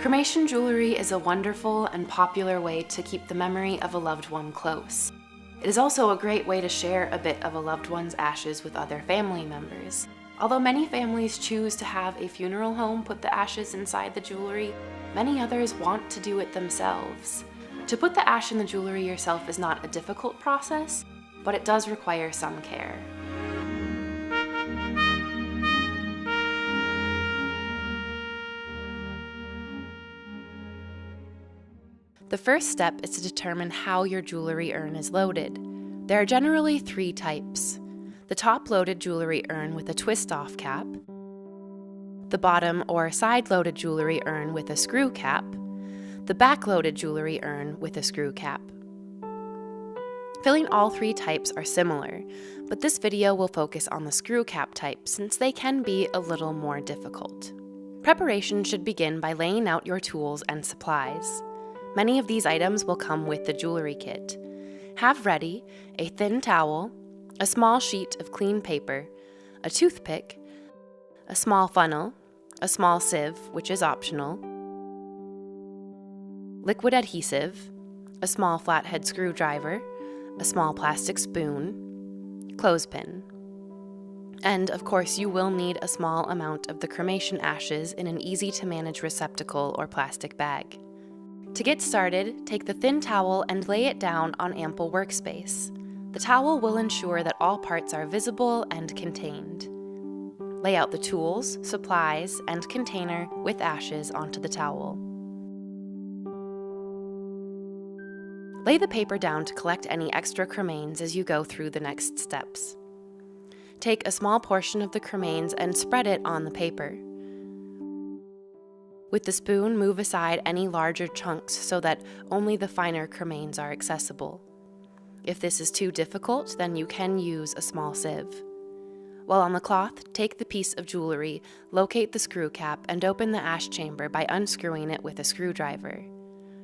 Cremation jewelry is a wonderful and popular way to keep the memory of a loved one close. It is also a great way to share a bit of a loved one's ashes with other family members. Although many families choose to have a funeral home put the ashes inside the jewelry, many others want to do it themselves. To put the ash in the jewelry yourself is not a difficult process, but it does require some care. The first step is to determine how your jewelry urn is loaded. There are generally 3 types: the top-loaded jewelry urn with a twist-off cap, the bottom or side-loaded jewelry urn with a screw cap, the back-loaded jewelry urn with a screw cap. Filling all 3 types are similar, but this video will focus on the screw cap type since they can be a little more difficult. Preparation should begin by laying out your tools and supplies. Many of these items will come with the jewelry kit. Have ready a thin towel, a small sheet of clean paper, a toothpick, a small funnel, a small sieve, which is optional, liquid adhesive, a small flathead screwdriver, a small plastic spoon, clothespin. And of course, you will need a small amount of the cremation ashes in an easy-to-manage receptacle or plastic bag. To get started, take the thin towel and lay it down on ample workspace. The towel will ensure that all parts are visible and contained. Lay out the tools, supplies, and container with ashes onto the towel. Lay the paper down to collect any extra cremains as you go through the next steps. Take a small portion of the cremains and spread it on the paper. With the spoon, move aside any larger chunks so that only the finer cremains are accessible. If this is too difficult, then you can use a small sieve. While on the cloth, take the piece of jewelry, locate the screw cap, and open the ash chamber by unscrewing it with a screwdriver.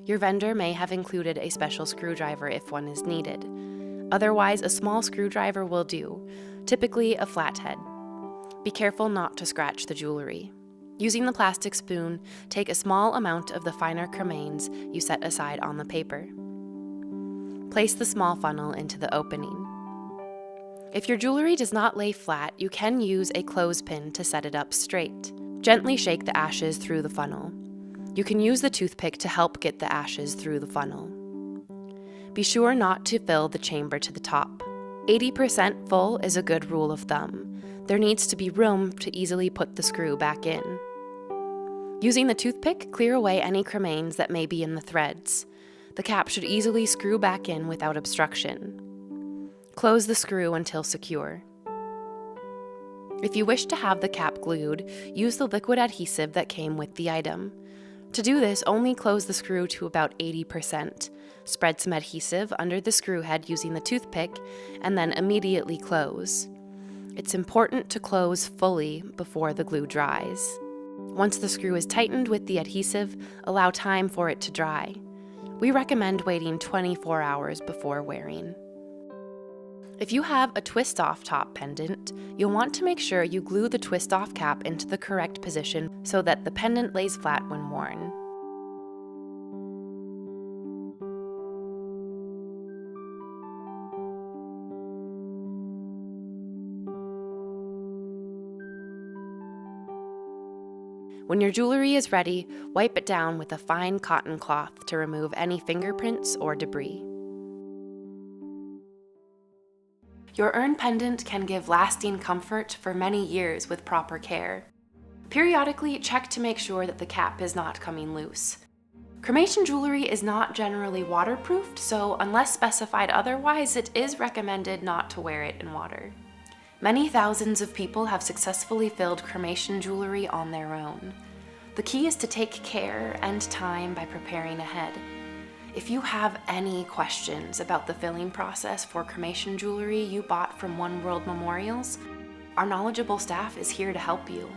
Your vendor may have included a special screwdriver if one is needed. Otherwise, a small screwdriver will do, typically a flathead. Be careful not to scratch the jewelry. Using the plastic spoon, take a small amount of the finer cremains you set aside on the paper. Place the small funnel into the opening. If your jewelry does not lay flat, you can use a clothespin to set it up straight. Gently shake the ashes through the funnel. You can use the toothpick to help get the ashes through the funnel. Be sure not to fill the chamber to the top. 80% full is a good rule of thumb. There needs to be room to easily put the screw back in. Using the toothpick, clear away any cremains that may be in the threads. The cap should easily screw back in without obstruction. Close the screw until secure. If you wish to have the cap glued, use the liquid adhesive that came with the item. To do this, only close the screw to about 80%. Spread some adhesive under the screw head using the toothpick, and then immediately close. It's important to close fully before the glue dries. Once the screw is tightened with the adhesive, allow time for it to dry. We recommend waiting 24 hours before wearing. If you have a twist-off top pendant, you'll want to make sure you glue the twist-off cap into the correct position so that the pendant lays flat when worn. When your jewelry is ready, wipe it down with a fine cotton cloth to remove any fingerprints or debris. Your urn pendant can give lasting comfort for many years with proper care. Periodically, check to make sure that the cap is not coming loose. Cremation jewelry is not generally waterproofed, so unless specified otherwise, it is recommended not to wear it in water. Many thousands of people have successfully filled cremation jewelry on their own. The key is to take care and time by preparing ahead. If you have any questions about the filling process for cremation jewelry you bought from One World Memorials, our knowledgeable staff is here to help you.